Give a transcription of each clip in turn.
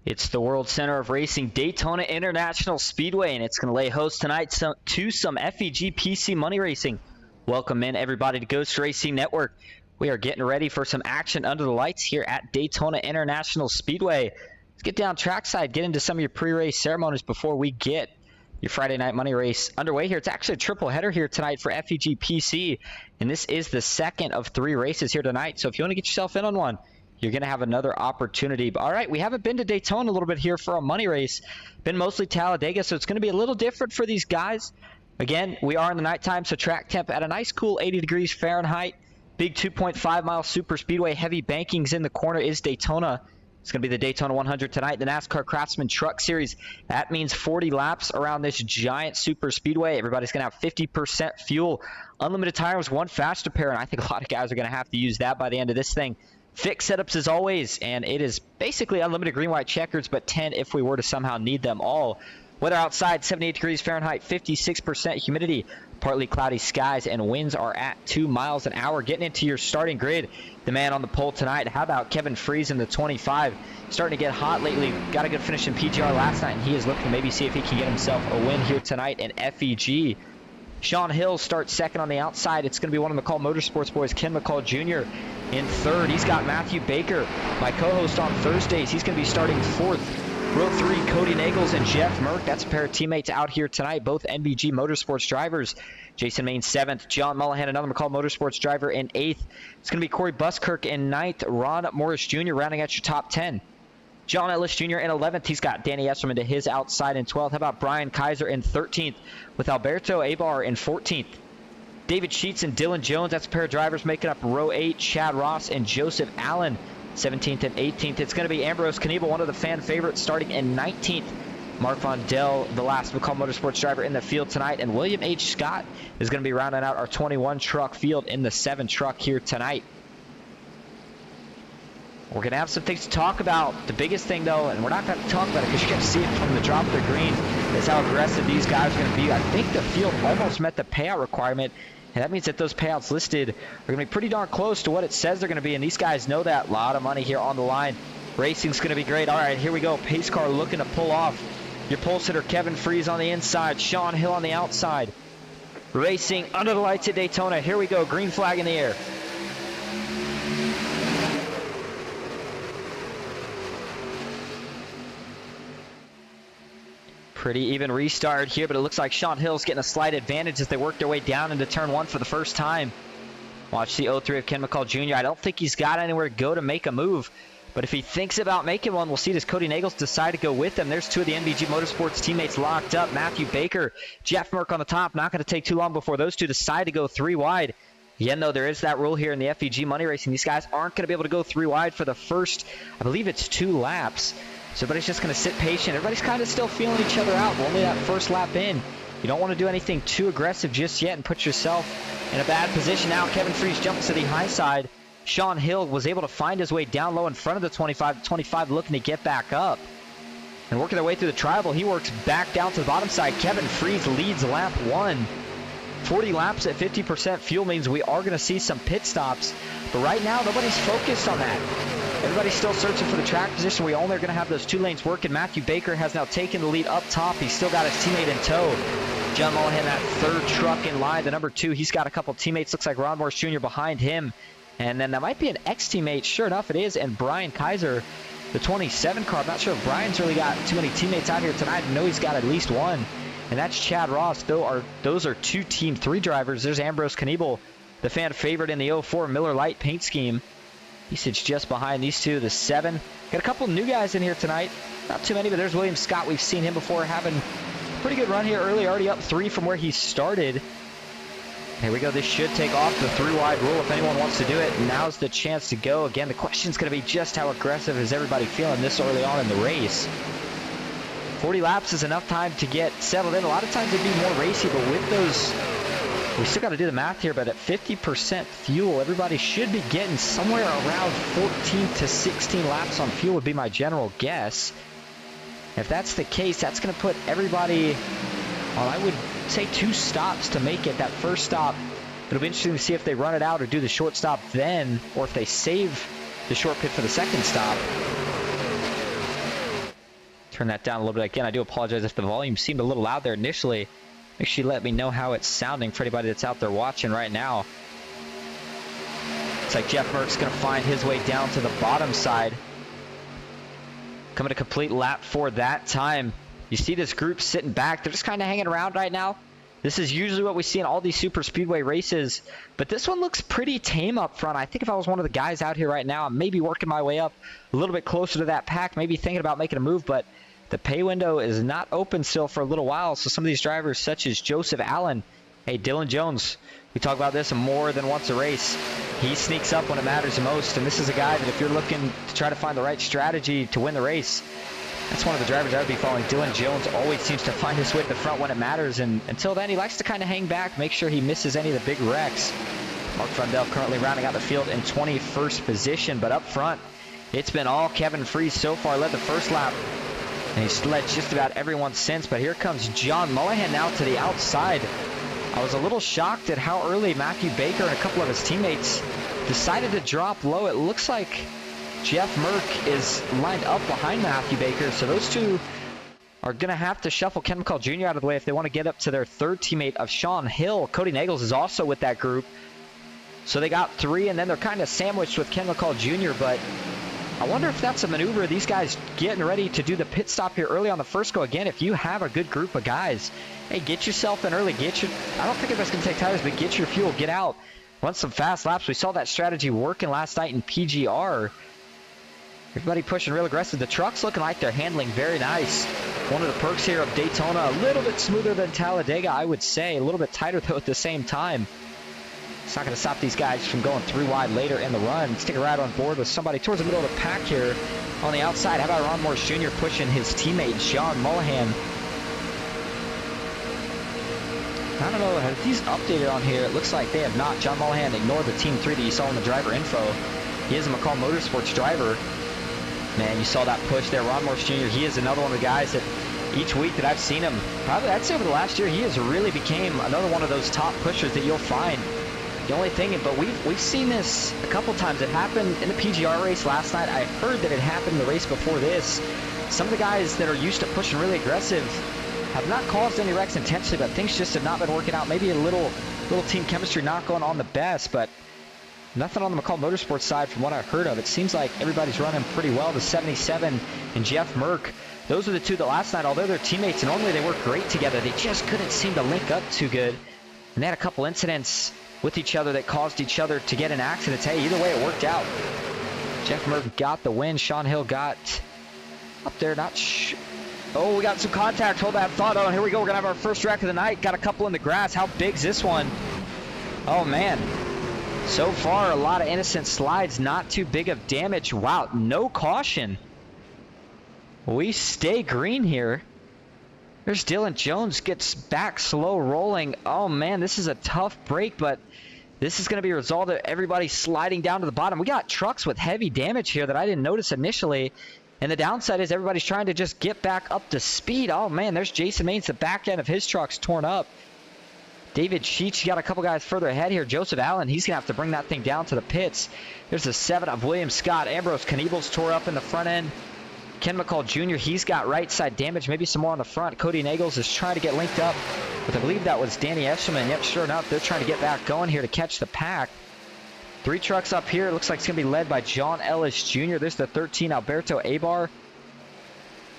It's the World Center of Racing, Daytona International Speedway, and it's going to lay host tonight to some FEG-PC money racing. Welcome in, everybody, to Ghost Racing Network. We are getting ready for some action under the lights here at Daytona International Speedway. Let's get down trackside, get into some of your pre-race ceremonies before we get your Friday night money race underway here. It's actually a triple header here tonight for FEG-PC, and this is the second of 3 races here tonight. So if you want to get yourself in on one, you're going to have another opportunity. But all right, we haven't been to Daytona a little bit here for a money race. Been mostly Talladega, so it's going to be a little different for these guys. Again, we are in the nighttime, so track temp at a nice cool 80 degrees Fahrenheit. Big 2.5 mile super speedway, heavy bankings in the corner is Daytona. It's going to be the Daytona 100 tonight, the NASCAR Craftsman Truck Series. That means 40 laps around this giant super speedway. Everybody's going to have 50% fuel, unlimited tires, one faster pair, and I think a lot of guys are going to have to use that by the end of this thing. Fixed setups as always, and it is basically unlimited green, white checkers, but 10 if we were to somehow need them all. Weather outside, 78 degrees Fahrenheit, 56% humidity, partly cloudy skies, and winds are at 2 miles an hour. Getting into your starting grid, the man on the pole tonight, how about Kevin Freese in the 25? Starting to get hot lately. Got a good finish in PGR last night, and he is looking to maybe see if he can get himself a win here tonight in FEG. Sean Hill starts second on the outside. It's going to be one of McCall Motorsports boys, Ken McCall Jr. in third. He's got Matthew Baker, my co-host on Thursdays. He's going to be starting fourth. Row 3, Cody Nagels and Jeff Merck. That's a pair of teammates out here tonight, both NBG Motorsports drivers. Jason Main 7th. John Mullihan, another McCall Motorsports driver, in 8th. It's going to be Corey Buskirk in 9th. Ron Morris Jr. rounding out your top 10. John Ellis Jr. in 11th. He's got Danny Esserman to his outside in 12th. How about Brian Kaiser in 13th with Alberto Abar in 14th. David Sheets and Dylan Jones. That's a pair of drivers making up row 8. Chad Ross and Joseph Allen 17th and 18th. It's going to be Ambrose Knievel, one of the fan favorites, starting in 19th. Mark Von Dell, the last McCall Motorsports driver in the field tonight. And William H. Scott is going to be rounding out our 21 truck field in the 7 truck here tonight. We're going to have some things to talk about. The biggest thing, though, and we're not going to talk about it because you're going to see it from the drop of the green, is how aggressive these guys are going to be. I think the field almost met the payout requirement, and that means that those payouts listed are going to be pretty darn close to what it says they're going to be, and these guys know that. A lot of money here on the line. Racing's going to be great. All right, here we go. Pace car looking to pull off. Your pole sitter, Kevin Freese, on the inside. Sean Hill on the outside. Racing under the lights at Daytona. Here we go. Green flag in the air. Pretty even restart here, but it looks like Sean Hill's getting a slight advantage as they work their way down into turn 1 for the first time. Watch the 0-3 of Ken McCall Jr. I don't think he's got anywhere to go to make a move, but if he thinks about making one, we'll see. Does Cody Nagels decide to go with him? There's 2 of the NBG Motorsports teammates locked up. Matthew Baker, Jeff Merck on the top. Not going to take too long before those 2 decide to go 3 wide. Again, though, there is that rule here in the FEG money racing. These guys aren't going to be able to go 3 wide for the first, I believe it's 2 laps. So everybody's just going to sit patient. Everybody's kind of still feeling each other out. We're only that first lap in. You don't want to do anything too aggressive just yet and put yourself in a bad position. Now Kevin Freese jumps to the high side. Sean Hill was able to find his way down low in front of the 25. 25 looking to get back up. And working their way through the tribal, he works back down to the bottom side. Kevin Freese leads lap 1. 40 laps at 50% fuel means we are going to see some pit stops. But right now, nobody's focused on that. Everybody's still searching for the track position. We only are going to have those 2 lanes working. Matthew Baker has now taken the lead up top. He's still got his teammate in tow. John Mullihan, that 3rd truck in line, the number 2. He's got a couple teammates. Looks like Ron Morris Jr. behind him. And then that might be an ex-teammate. Sure enough, it is. And Brian Kaiser, the 27 car. I'm not sure if Brian's really got too many teammates out here tonight. I know he's got at least one. And that's Chad Ross. Those are 2 Team 3 drivers. There's Ambrose Knievel, the fan favorite in the 04 Miller Lite paint scheme. He sits just behind these 2, the 7. Got a couple new guys in here tonight. Not too many, but there's William Scott. We've seen him before, having a pretty good run here early, already up 3 from where he started. Here we go. This should take off the 3-wide rule if anyone wants to do it. Now's the chance to go. Again, the question's going to be just how aggressive is everybody feeling this early on in the race. 40 laps is enough time to get settled in. A lot of times it'd be more racy, but with those, we still got to do the math here, but at 50% fuel, everybody should be getting somewhere around 14 to 16 laps on fuel would be my general guess. If that's the case, that's going to put everybody, well, I would say 2 stops to make it. That first stop, it'll be interesting to see if they run it out or do the short stop then, or if they save the short pit for the second stop. Turn that down a little bit. Again, I do apologize if the volume seemed a little loud there initially. Make sure you let me know how it's sounding for anybody that's out there watching right now. Looks like Jeff Merck's going to find his way down to the bottom side. Coming to complete lap 4 that time. You see this group sitting back. They're just kind of hanging around right now. This is usually what we see in all these super speedway races, but this one looks pretty tame up front. I think if I was one of the guys out here right now, I'm maybe working my way up a little bit closer to that pack, maybe thinking about making a move, but the pay window is not open still for a little while. So some of these drivers, such as Joseph Allen, hey, Dylan Jones, we talk about this more than once a race. He sneaks up when it matters the most, and this is a guy that if you're looking to try to find the right strategy to win the race, that's one of the drivers I would be following. Dylan Jones always seems to find his way to the front when it matters, and until then, he likes to kind of hang back, make sure he misses any of the big wrecks. Mark Frundell currently rounding out the field in 21st position, but up front, it's been all Kevin Freese so far. Led the first lap, and he's led just about everyone since, but here comes John Mullihan now to the outside. I was a little shocked at how early Matthew Baker and a couple of his teammates decided to drop low. It looks like Jeff Merck is lined up behind Matthew Baker, so those two are going to have to shuffle Ken McCall Jr. out of the way if they want to get up to their third teammate of Sean Hill. Cody Nagels is also with that group. So they got 3, and then they're kind of sandwiched with Ken McCall Jr., but I wonder if that's a maneuver. These guys getting ready to do the pit stop here early on the first go. Again, if you have a good group of guys, hey, get yourself in early. I don't think it's going to take tires, but get your fuel, get out. Run some fast laps. We saw that strategy working last night in PGR. Everybody pushing real aggressive. The truck's looking like they're handling very nice. One of the perks here of Daytona, a little bit smoother than Talladega, I would say. A little bit tighter, though, at the same time. It's not going to stop these guys from going 3 wide later in the run. Stick right on board with somebody towards the middle of the pack here on the outside. How about Ron Morris Jr. pushing his teammate, John Mullihan? I don't know, have these updated on here? It looks like they have not. John Mullihan ignored the Team 3 that you saw in the driver info. He is a McCall Motorsports driver. Man, you saw that push there. Ron Morris Jr., he is another one of the guys that each week that I've seen him, probably I'd say over the last year, he has really became another one of those top pushers that you'll find. The only thing, but we've seen this a couple times. It happened in the PGR race last night. I heard that it happened in the race before this. Some of the guys that are used to pushing really aggressive have not caused any wrecks intentionally, but things just have not been working out. Maybe a little team chemistry not going on the best, but nothing on the McCall Motorsports side from what I've heard of. It seems like everybody's running pretty well. The 77 and Jeff Merck, those are the two that last night, although they're teammates and normally they work great together, they just couldn't seem to link up too good. And they had a couple incidents with each other that caused each other to get in accidents. Hey, either way, it worked out. Jeff Merck got the win. Sean Hill got up there, oh, we got some contact. Hold that thought. Oh, and here we go. We're going to have our first wreck of the night. Got a couple in the grass. How big's this one? Oh, man. So far, a lot of innocent slides. Not too big of damage. Wow, no caution. We stay green here. There's Dylan Jones, gets back slow rolling. Oh, man, this is a tough break, but this is going to be a result of everybody sliding down to the bottom. We got trucks with heavy damage here that I didn't notice initially. And the downside is everybody's trying to just get back up to speed. Oh, man, there's Jason Maines. The back end of his truck's torn up. David Sheets, you got a couple guys further ahead here. Joseph Allen, he's going to have to bring that thing down to the pits. There's the 7 of William Scott. Ambrose Knievel's tore up in the front end. Ken McCall Jr., he's got right side damage, maybe some more on the front. Cody Nagels is trying to get linked up, but I believe that was Danny Eshelman. Yep, sure enough, they're trying to get back going here to catch the pack. 3 trucks up here. It looks like it's going to be led by John Ellis Jr. There's the 13, Alberto Abar.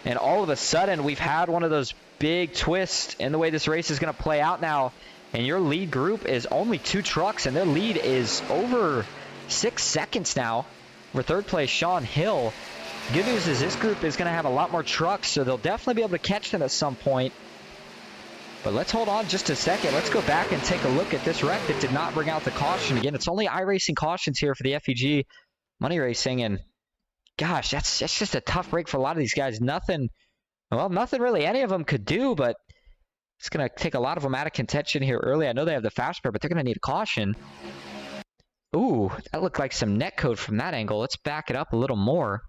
And all of a sudden, we've had one of those big twists in the way this race is going to play out now. And your lead group is only 2 trucks, and their lead is over 6 seconds now. We're third place, Sean Hill. The good news is this group is going to have a lot more trucks, so they'll definitely be able to catch them at some point. But let's hold on just a second. Let's go back and take a look at this wreck that did not bring out the caution. Again, it's only iRacing cautions here for the FEG Money Racing, and gosh, that's just a tough break for a lot of these guys. Nothing really any of them could do, but it's going to take a lot of them out of contention here early. I know they have the fast spare, but they're going to need a caution. Ooh, that looked like some net code from that angle. Let's back it up a little more.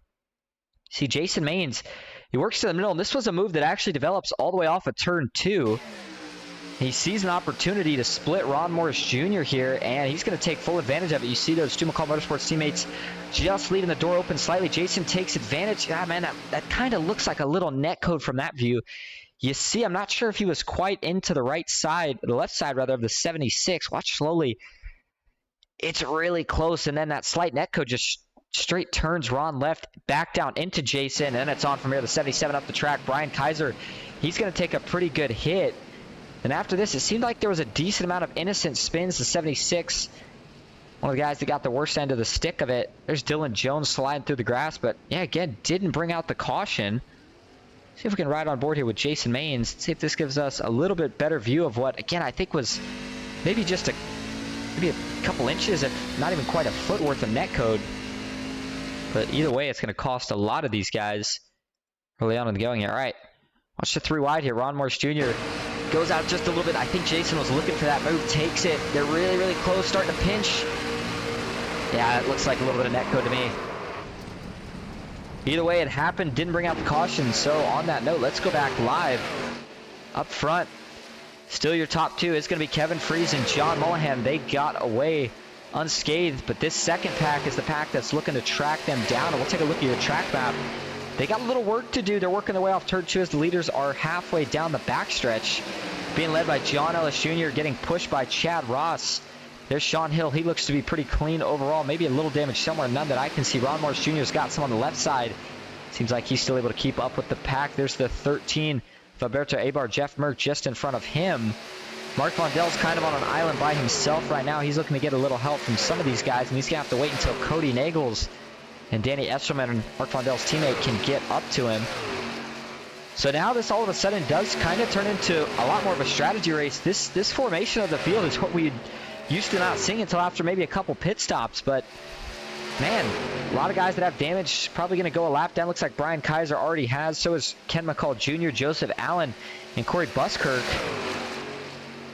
See, Jason Maines, he works to the middle, and this was a move that actually develops all the way off of turn 2. He sees an opportunity to split Ron Morris Jr. here, and he's going to take full advantage of it. You see those Stu McCall Motorsports teammates just leaving the door open slightly. Jason takes advantage. Ah, man, that kind of looks like a little net code from that view. You see, I'm not sure if he was quite into the right side, the left side rather, of the 76. Watch slowly. It's really close, and then that slight net code just straight turns Ron left, back down into Jason, and then it's on from here. The 77 up the track. Brian Kaiser, he's going to take a pretty good hit. And after this, it seemed like there was a decent amount of innocent spins. The 76, one of the guys that got the worst end of the stick of it. There's Dylan Jones sliding through the grass, but yeah, again, didn't bring out the caution. See if we can ride on board here with Jason Maines. See if this gives us a little bit better view of what, again, I think was maybe just maybe a couple inches, if not even quite a foot worth of net code. But either way, it's going to cost a lot of these guys early on in the going here. All right, watch the 3 wide here. Ron Morris Jr. goes out just a little bit. I think Jason was looking for that move, takes it. They're really, really close, starting to pinch. Yeah, it looks like a little bit of net code to me. Either way, it happened, didn't bring out the caution. So on that note, let's go back live. Up front, still your top 2 is going to be Kevin Freese and John Mullihan. They got away unscathed, but this second pack is the pack that's looking to track them down. And we'll take a look at your track map. They got a little work to do. They're working their way off turn 2 as the leaders are halfway down the backstretch. Being led by John Ellis Jr., getting pushed by Chad Ross. There's Sean Hill. He looks to be pretty clean overall. Maybe a little damage somewhere, none that I can see. Ron Morris Jr.'s got some on the left side. Seems like he's still able to keep up with the pack. There's the 13, Alberto Abar. Jeff Merck just in front of him. Mark Vondell's kind of on an island by himself right now. He's looking to get a little help from some of these guys, and he's going to have to wait until Cody Nagels and Danny Esselman and Mark Vondell's teammate can get up to him. So now this all of a sudden does kind of turn into a lot more of a strategy race. This formation of the field is what we used to not see until after maybe a couple pit stops. But, man, a lot of guys that have damage probably going to go a lap down. Looks like Brian Kaiser already has. So is Ken McCall Jr., Joseph Allen, and Corey Buskirk.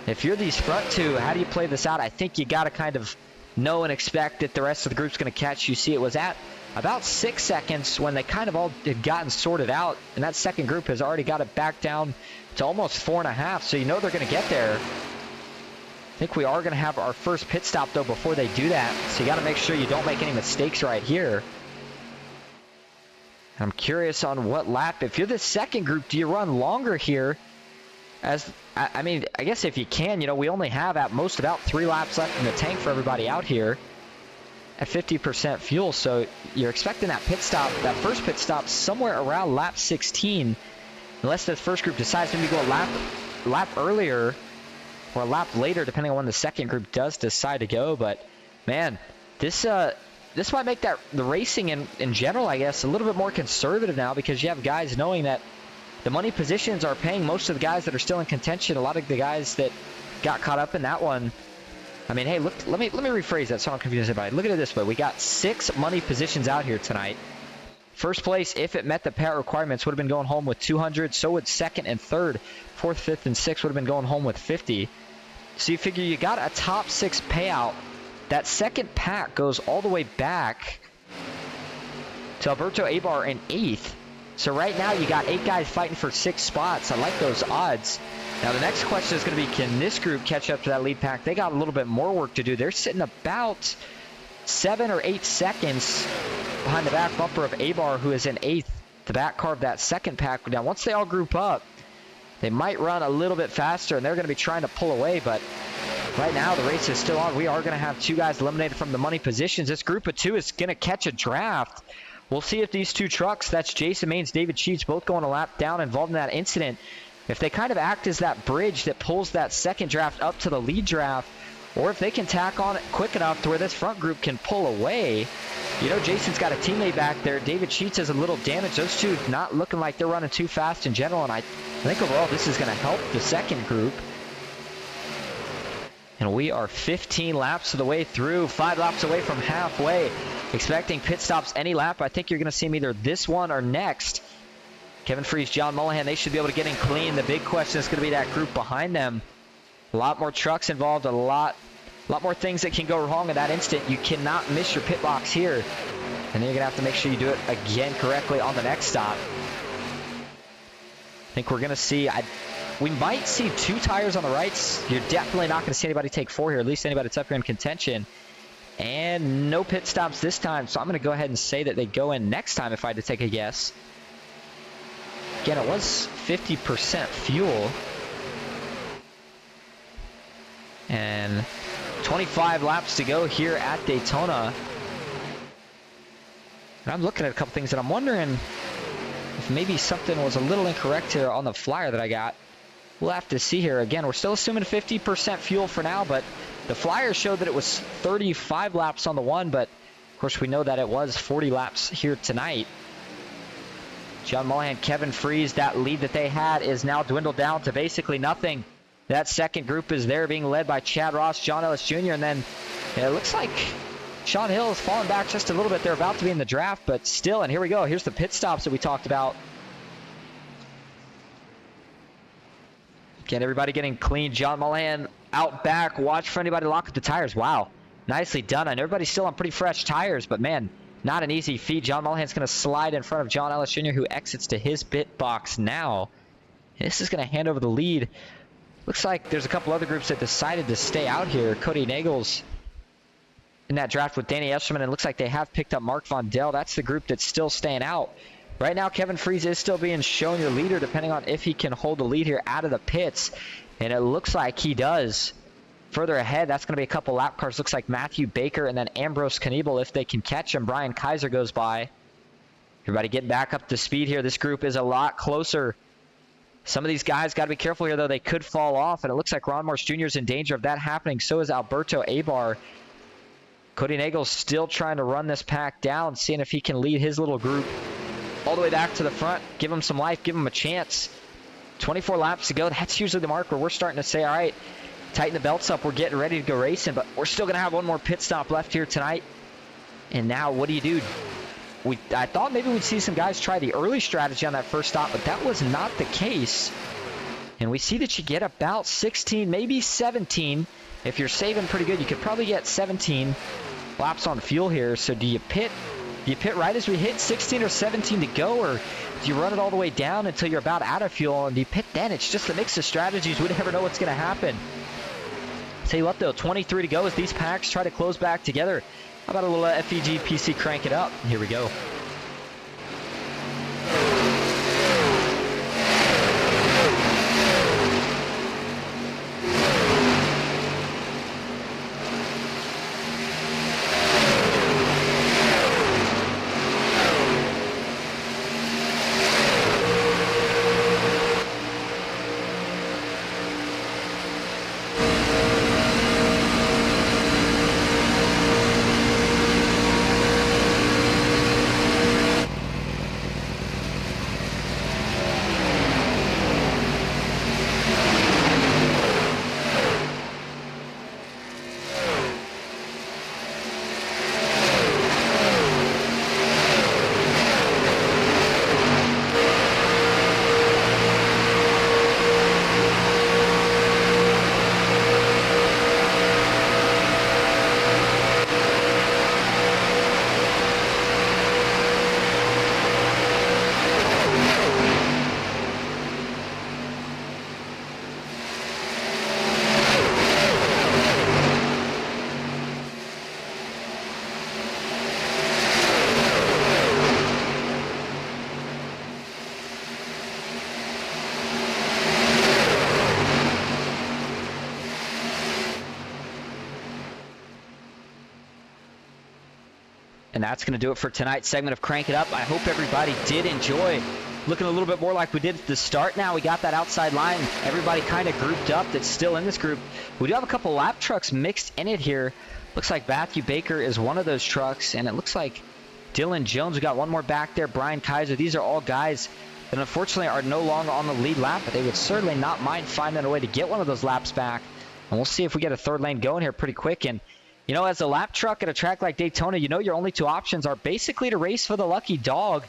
If you're these front 2, how do you play this out? I think you got to kind of know and expect that the rest of the group's going to catch. You see it was at about 6 seconds when they kind of all had gotten sorted out, and that second group has already got it back down to almost 4.5, so you know they're going to get there. I think we are going to have our first pit stop, though, before they do that, so you got to make sure you don't make any mistakes right here. I'm curious on what lap. If you're the second group, do you run longer here? I mean, I guess if you can, you know, we only have at most about 3 laps left in the tank for everybody out here at 50% fuel. So you're expecting that pit stop, that first pit stop, somewhere around lap 16, unless the first group decides maybe to go a lap earlier or a lap later, depending on when the second group does decide to go. But man, this might make the racing in general, I guess, a little bit more conservative now, because you have guys knowing that the money positions are paying most of the guys that are still in contention. A lot of the guys that got caught up in that one. I mean, hey, look, let me rephrase that so I don't confuse everybody. Look at it this way. We got 6 money positions out here tonight. First place, if it met the payout requirements, would have been going home with 200. So would second and third. Fourth, fifth, and sixth would have been going home with 50. So you figure you got a top 6 payout. That second pack goes all the way back to Alberto Abar in 8th. So right now you got 8 guys fighting for 6 spots. I like those odds. Now the next question is going to be, can this group catch up to that lead pack? They got a little bit more work to do. They're sitting about 7 or 8 seconds behind the back bumper of Abar, who is in 8th. The back car of that second pack. Now once they all group up, they might run a little bit faster, and they're going to be trying to pull away. But right now the race is still on. We are going to have 2 guys eliminated from the money positions. This group of 2 is going to catch a draft. We'll see if these 2 trucks, that's Jason Maines, David Sheets, both going a lap down, involved in that incident. If they kind of act as that bridge that pulls that second draft up to the lead draft, or if they can tack on it quick enough to where this front group can pull away. You know, Jason's got a teammate back there. David Sheets has a little damage. Those 2 not looking like they're running too fast in general, and I think overall this is going to help the second group. And we are 15 laps of the way through, 5 laps away from halfway. Expecting pit stops any lap. I think you're going to see them either this one or next. Kevin Freese, John Mullihan, they should be able to get in clean. The big question is going to be that group behind them. A lot more trucks involved, a lot more things that can go wrong in that instant. You cannot miss your pit box here. And then you're going to have to make sure you do it again correctly on the next stop. I think we're going to see, we might see 2 tires on the rights. You're definitely not going to see anybody take 4 here, at least anybody that's up here in contention. And no pit stops this time, so I'm going to go ahead and say that they go in next time if I had to take a guess. Again, it was 50% fuel. And 25 laps to go here at Daytona. And I'm looking at a couple things, and I'm wondering if maybe something was a little incorrect here on the flyer that I got. We'll have to see here. Again, we're still assuming 50% fuel for now, but the flyer showed that it was 35 laps on the one, but of course we know that it was 40 laps here tonight. John Mullihan, Kevin Freeze, that lead that they had is now dwindled down to basically nothing. That second group is there being led by Chad Ross, John Ellis Jr., and then it looks like Sean Hill has fallen back just a little bit. They're about to be in the draft, but still, and here we go. Here's the pit stops that we talked about. Again, everybody getting clean. John Mullihan out back. Watch for anybody to lock up the tires. Wow. Nicely done. And everybody's still on pretty fresh tires, but man, not an easy feat. John Mullihan's going to slide in front of John Ellis Jr., who exits to his pit box now. This is going to hand over the lead. Looks like there's a couple other groups that decided to stay out here. Cody Nagels in that draft with Danny Esterman, and it looks like they have picked up Mark Von Dell. That's the group that's still staying out. Right now, Kevin Freeze is still being shown your leader, depending on if he can hold the lead here out of the pits. And it looks like he does. Further ahead, that's going to be a couple lap cars. Looks like Matthew Baker and then Ambrose Kniebel, if they can catch him. Brian Kaiser goes by. Everybody getting back up to speed here. This group is a lot closer. Some of these guys got to be careful here, though. They could fall off, and it looks like Ron Morse Jr. is in danger of that happening. So is Alberto Abar. Cody Nagel's still trying to run this pack down, seeing if he can lead his little group all the way back to the front. Give him some life, give him a chance. 24 laps to go. That's usually the mark where we're starting to say, all right, tighten the belts up. We're getting ready to go racing, but we're still going to have one more pit stop left here tonight. And now what do you do? I thought maybe we'd see some guys try the early strategy on that first stop, but that was not the case. And we see that you get about 16, maybe 17. If you're saving pretty good, you could probably get 17 laps on fuel here. So do you pit right as we hit 16 or 17 to go, or do you run it all the way down until you're about out of fuel, and do you pit then? It's just a mix of strategies. We never know what's going to happen. Tell you what, though, 23 to go as these packs try to close back together. How about a little FEG-PC crank it up? Here we go. And that's going to do it for tonight's segment of Crank It Up. I hope everybody did enjoy. Looking a little bit more like we did at the start now. We got that outside line. Everybody kind of grouped up that's still in this group. We do have a couple lap trucks mixed in it here. Looks like Matthew Baker is one of those trucks, and it looks like Dylan Jones. We got one more back there, Brian Kaiser. These are all guys that unfortunately are no longer on the lead lap, but they would certainly not mind finding a way to get one of those laps back. And we'll see if we get a third lane going here pretty quick. And you know, as a lap truck at a track like Daytona, you know your only two options are basically to race for the lucky dog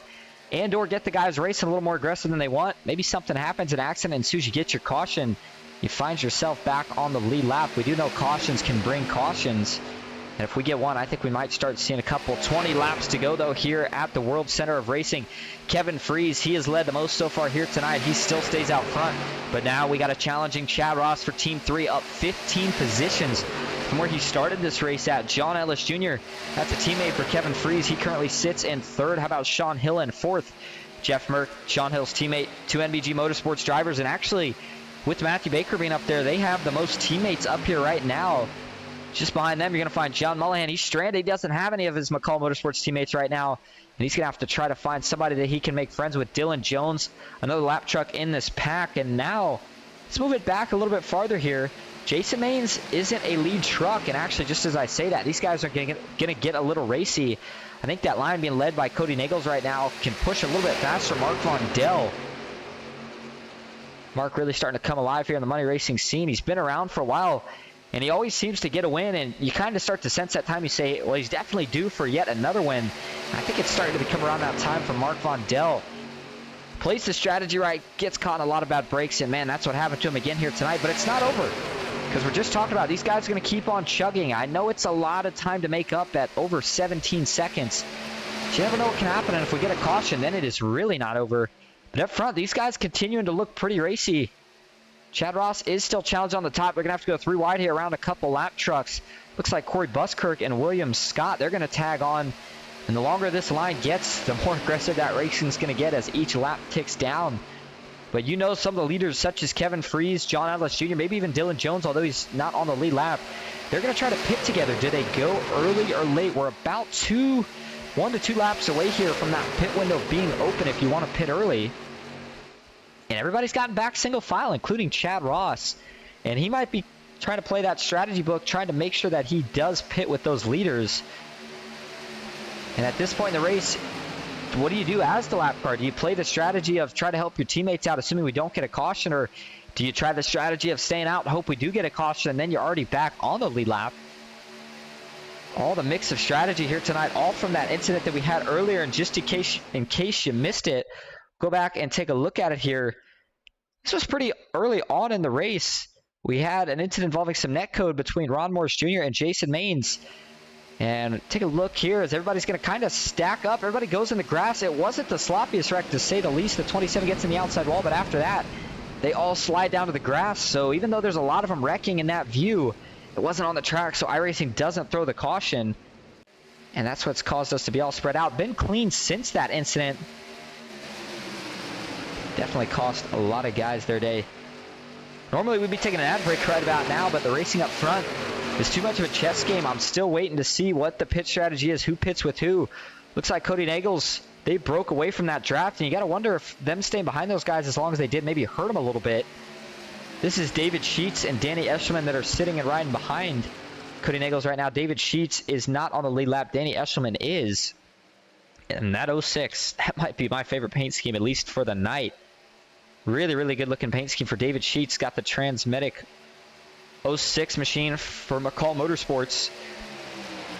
and or get the guys racing a little more aggressive than they want. Maybe something happens, an accident ensues, you get your caution, you find yourself back on the lead lap. We do know cautions can bring cautions. And if we get one, I think we might start seeing a couple. 20 laps to go, though, here at the World Center of Racing. Kevin Freese, he has led the most so far here tonight. He still stays out front. But now we got a challenging Chad Ross for Team 3, up 15 positions from where he started this race at. John Ellis Jr., that's a teammate for Kevin Freese. He currently sits in third. How about Sean Hill in fourth? Jeff Merck, Sean Hill's teammate, 2 NBG Motorsports drivers. And actually, with Matthew Baker being up there, they have the most teammates up here right now. Just behind them, you're going to find John Mullahan. He's stranded. He doesn't have any of his McCall Motorsports teammates right now. And he's going to have to try to find somebody that he can make friends with. Dylan Jones, another lap truck in this pack. And now, let's move it back a little bit farther here. Jason Maines isn't a lead truck. And actually, just as I say that, these guys are going to get a little racy. I think that line being led by Cody Nagels right now can push a little bit faster. Mark Vondell. Mark really starting to come alive here in the money racing scene. He's been around for a while. And he always seems to get a win, and you kind of start to sense that time. You say, well, he's definitely due for yet another win. I think it's starting to become around that time for Mark Vondell. Plays the strategy right, gets caught in a lot of bad breaks, and man, that's what happened to him again here tonight. But it's not over, because we're just talking about these guys are going to keep on chugging. I know it's a lot of time to make up at over 17 seconds. But you never know what can happen, and if we get a caution, then it is really not over. But up front, these guys continuing to look pretty racy. Chad Ross is still challenged on the top. They're going to have to go 3 wide here around a couple lap trucks. Looks like Corey Buskirk and William Scott, they're going to tag on. And the longer this line gets, the more aggressive that racing is going to get as each lap ticks down. But you know some of the leaders such as Kevin Freese, John Ellis Jr., maybe even Dylan Jones, although he's not on the lead lap, they're going to try to pit together. Do they go early or late? We're about 1 to 2 laps away here from that pit window being open if you want to pit early. And everybody's gotten back single file, including Chad Ross. And he might be trying to play that strategy book, trying to make sure that he does pit with those leaders. And at this point in the race, what do you do as the lap car? Do you play the strategy of try to help your teammates out, assuming we don't get a caution? Or do you try the strategy of staying out, hope we do get a caution, and then you're already back on the lead lap? All the mix of strategy here tonight, all from that incident that we had earlier. And just in case you missed it, go back and take a look at it here. This was pretty early on in the race. We had an incident involving some netcode between Ron Morris Jr. and Jason Maines. And take a look here as everybody's going to kind of stack up. Everybody goes in the grass. It wasn't the sloppiest wreck, to say the least. The 27 gets in the outside wall, but after that, they all slide down to the grass. So even though there's a lot of them wrecking in that view, it wasn't on the track, so iRacing doesn't throw the caution. And that's what's caused us to be all spread out. Been clean since that incident. Definitely cost a lot of guys their day. Normally we'd be taking an ad break right about now, but the racing up front is too much of a chess game. I'm still waiting to see what the pit strategy is, who pits with who. Looks like Cody Nagels, they broke away from that draft, and you got to wonder if them staying behind those guys as long as they did maybe hurt them a little bit. This is David Sheets and Danny Eshelman that are sitting and riding behind Cody Nagels right now. David Sheets is not on the lead lap. Danny Eshelman is. And that 06, that might be my favorite paint scheme, at least for the night. Really, really good looking paint scheme for David Sheets. Got the Transmetic 06 machine for McCall Motorsports.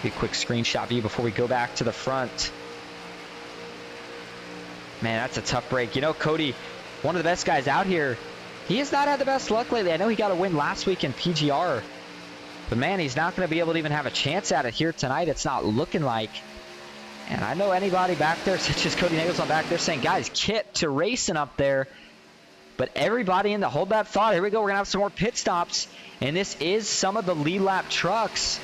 Be a quick screenshot view before we go back to the front. Man, that's a tough break. You know, Cody, one of the best guys out here, he has not had the best luck lately. I know he got a win last week in PGR. But man, he's not going to be able to even have a chance at it here tonight. It's not looking like. And I know anybody back there, such as Cody Nagels on back there, saying, guys, get to racing up there. But everybody in the hold that thought. Here we go. We're going to have some more pit stops. And this is some of the lead lap trucks.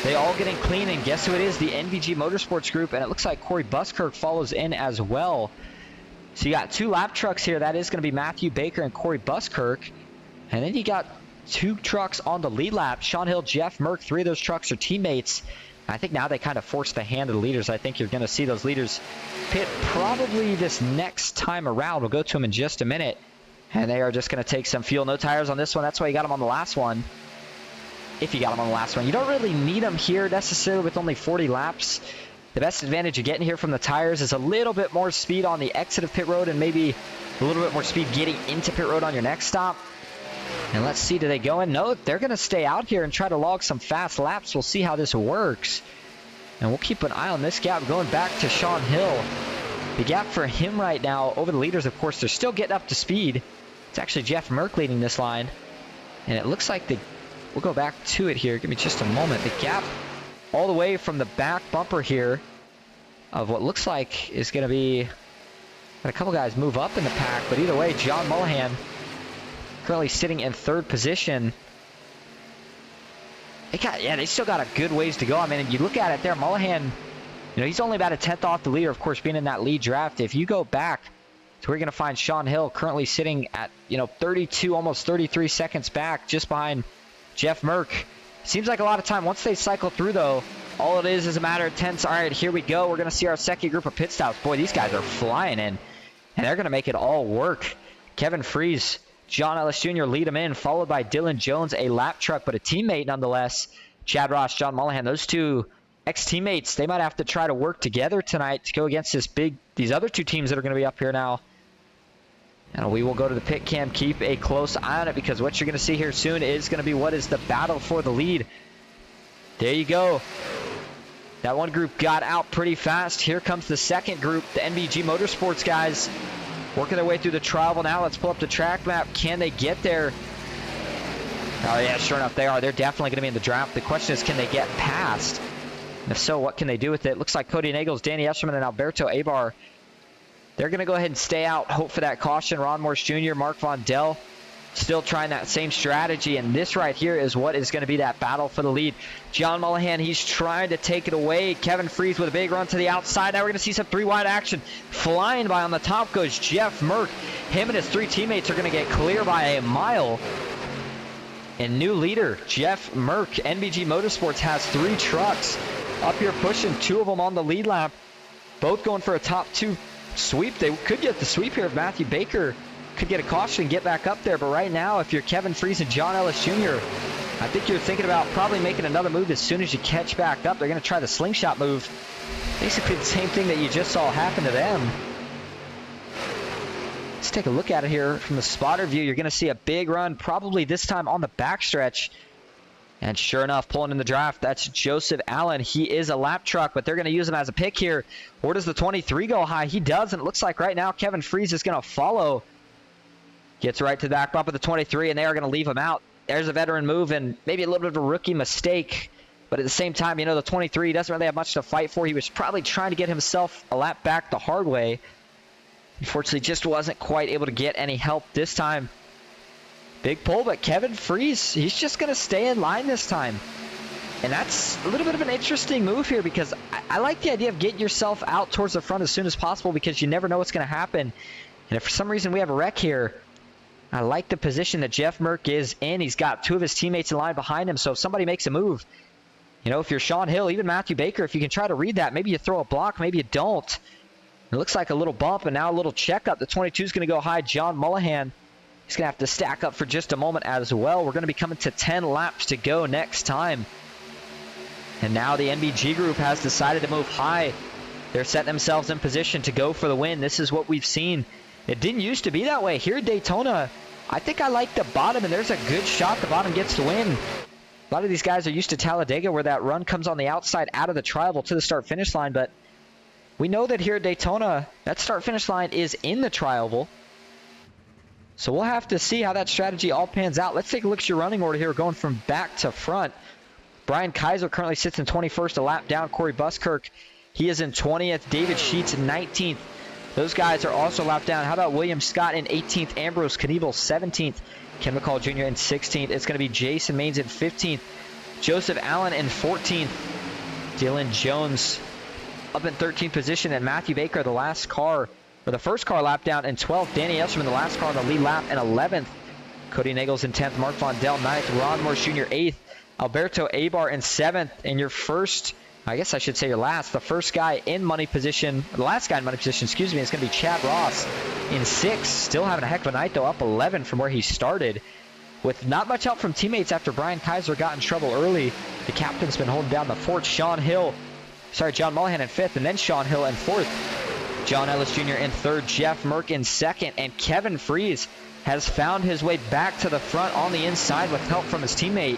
They all getting clean. And guess who it is? The NVG Motorsports Group. And it looks like Corey Buskirk follows in as well. So you got 2 lap trucks here. That is going to be Matthew Baker and Corey Buskirk. And then you got 2 trucks on the lead lap. Sean Hill, Jeff Merck. 3 of those trucks are teammates. I think now they kind of force the hand of the leaders. I think you're going to see those leaders pit probably this next time around. We'll go to them in just a minute. And they are just going to take some fuel. No tires on this one. That's why you got them on the last one. If you got them on the last one. You don't really need them here necessarily with only 40 laps. The best advantage you're getting here from the tires is a little bit more speed on the exit of pit road and maybe a little bit more speed getting into pit road on your next stop. And let's see, do they go in? No, they're going to stay out here and try to log some fast laps. We'll see how this works. And we'll keep an eye on this gap going back to Sean Hill. The gap for him right now over the leaders, of course, they're still getting up to speed. It's actually Jeff Merck leading this line. And it looks like we'll go back to it here. Give me just a moment. The gap all the way from the back bumper here of what looks like is going to be a couple guys move up in the pack. But either way, John Mullihan currently sitting in third position. They still got a good ways to go. I mean, you look at it there, Mullihan, he's only about a 10th off the leader, of course, being in that lead draft. If you go back, so we're going to find Sean Hill currently sitting at, 32, almost 33 seconds back, just behind Jeff Merck. Seems like a lot of time. Once they cycle through, though, all it is a matter of tenths. All right, here we go. We're going to see our second group of pit stops. Boy, these guys are flying in, and they're going to make it all work. Kevin Fries, John Ellis Jr. lead him in, followed by Dylan Jones, a lap truck, but a teammate nonetheless. Chad Ross, John Mullihan, those two ex-teammates, they might have to try to work together tonight to go against these other two teams that are going to be up here now. And we will go to the pit cam, keep a close eye on it, because what you're going to see here soon is going to be what is the battle for the lead. There you go. That one group got out pretty fast. Here comes the second group, the NBG Motorsports guys, working their way through the trial. Now let's pull up the track map. Can they get there? Oh yeah, sure enough they are. They're definitely going to be in the draft. The question is, can they get past? And if so, what can they do with it? Looks like Cody Nagels, Danny Escherman, and Alberto Abar, they're going to go ahead and stay out, hope for that caution. Ron Morse Jr., Mark Von Dell, still trying that same strategy. And this right here is what is going to be that battle for the lead. John Mullihan, he's trying to take it away. Kevin Fries with a big run to the outside. Now we're going to see some three-wide action. Flying by on the top goes Jeff Merck. Him and his three teammates are going to get clear by a mile. And new leader, Jeff Merck, NBG Motorsports, has three trucks up here pushing, two of them on the lead lap, both going for a top two sweep. They could get the sweep here if Matthew Baker could get a caution and get back up there. But right now, if you're Kevin Fries and John Ellis Jr., I think you're thinking about probably making another move as soon as you catch back up. They're going to try the slingshot move. Basically the same thing that you just saw happen to them. Let's take a look at it here from the spotter view. You're going to see a big run, probably this time on the backstretch. And sure enough, pulling in the draft, that's Joseph Allen. He is a lap truck, but they're going to use him as a pick here. Where does the 23 go high? He does, and it looks like right now Kevin Fries is going to follow. Gets right to the back bump of the 23, and they are going to leave him out. There's a veteran move and maybe a little bit of a rookie mistake. But at the same time, the 23 doesn't really have much to fight for. He was probably trying to get himself a lap back the hard way. Unfortunately, just wasn't quite able to get any help this time. Big pull, but Kevin Fries, he's just going to stay in line this time. And that's a little bit of an interesting move here, because I like the idea of getting yourself out towards the front as soon as possible, because you never know what's going to happen. And if for some reason we have a wreck here, I like the position that Jeff Merck is in. He's got two of his teammates in line behind him, so if somebody makes a move, if you're Sean Hill, even Matthew Baker, if you can try to read that, maybe you throw a block, maybe you don't. It looks like a little bump and now a little checkup. The 22 is going to go high. John Mullihan, he's going to have to stack up for just a moment as well. We're going to be coming to 10 laps to go next time. And now the NBG group has decided to move high. They're setting themselves in position to go for the win. This is what we've seen. It didn't used to be that way. Here at Daytona, I think I like the bottom, and there's a good shot the bottom gets the win. A lot of these guys are used to Talladega, where that run comes on the outside out of the tribal to the start-finish line, but we know that here at Daytona, that start-finish line is in the tri-oval. So we'll have to see how that strategy all pans out. Let's take a look at your running order here, going from back to front. Brian Kaiser currently sits in 21st, a lap down. Corey Buskirk, he is in 20th. David Sheets in 19th. Those guys are also lap down. How about William Scott in 18th? Ambrose Knievel 17th. Ken McCall Jr. in 16th. It's going to be Jason Maines in 15th. Joseph Allen in 14th. Dylan Jones up in 13th position, and Matthew Baker, the last car, or the first car lap down, in 12th. Danny Escherman, the last car on the lead lap, in 11th. Cody Nagels in 10th. Mark Von Dell 9th. Ron Morse Jr. 8th. Alberto Abar in 7th. And your first, I guess I should say your last, the first guy in money position, the last guy in money position, excuse me, is going to be Chad Ross in 6th. Still having a heck of a night, though, up 11 from where he started. With not much help from teammates after Brian Kaiser got in trouble early. The captain's been holding down the fort. John Mullihan in 5th, and then Sean Hill in 4th. John Ellis Jr. in 3rd, Jeff Merck in 2nd, and Kevin Fries has found his way back to the front on the inside with help from his teammate.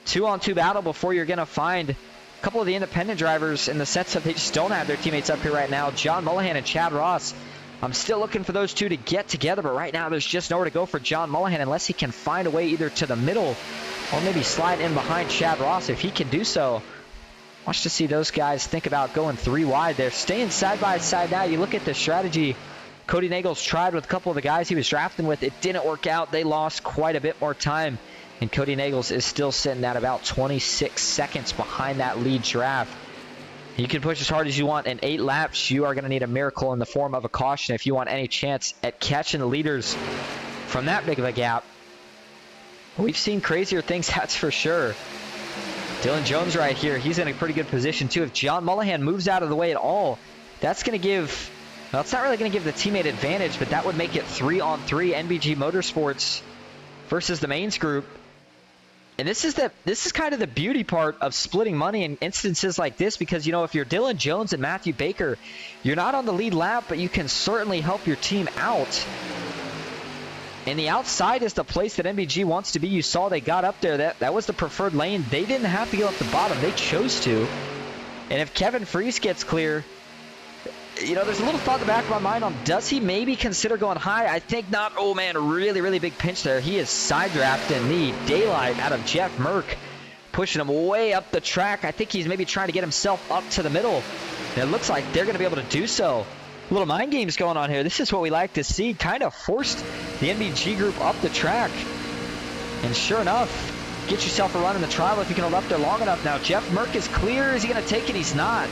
2-on-2 battle before you're going to find a couple of the independent drivers in the sense that they just don't have their teammates up here right now. John Mullihan and Chad Ross. I'm still looking for those two to get together, but right now there's just nowhere to go for John Mullihan unless he can find a way either to the middle or maybe slide in behind Chad Ross. If he can do so, Watch to see those guys think about going 3 wide. They're staying side by side now. You look at the strategy Cody Nagels tried with a couple of the guys he was drafting with. It didn't work out. They lost quite a bit more time. And Cody Nagels is still sitting at about 26 seconds behind that lead draft. You can push as hard as you want. In 8 laps, you are going to need a miracle in the form of a caution if you want any chance at catching the leaders from that big of a gap. We've seen crazier things, that's for sure. Dylan Jones right here, he's in a pretty good position too. If John Mullihan moves out of the way at all, that's going to give, well, it's not really going to give the teammate advantage, but that would make it 3-on-3 NBG Motorsports versus the mains group. And this is kind of the beauty part of splitting money in instances like this, because, you know, if you're Dylan Jones and Matthew Baker, you're not on the lead lap, but you can certainly help your team out. And the outside is the place that NBG wants to be. You saw they got up there. That was the preferred lane. They didn't have to go up the bottom. They chose to. And if Kevin Freese gets clear, you know, there's a little thought in the back of my mind on, does he maybe consider going high? I think not. Oh, man, really, really big pinch there. He is side drafting the daylight out of Jeff Merck, pushing him way up the track. I think he's maybe trying to get himself up to the middle. And it looks like they're going to be able to do so. Little mind games going on here. This is what we like to see. Kind of forced the NBG group up the track. And sure enough, get yourself a run in the trial if you can hold up there long enough. Now, Jeff Merck is clear. Is he going to take it? He's not.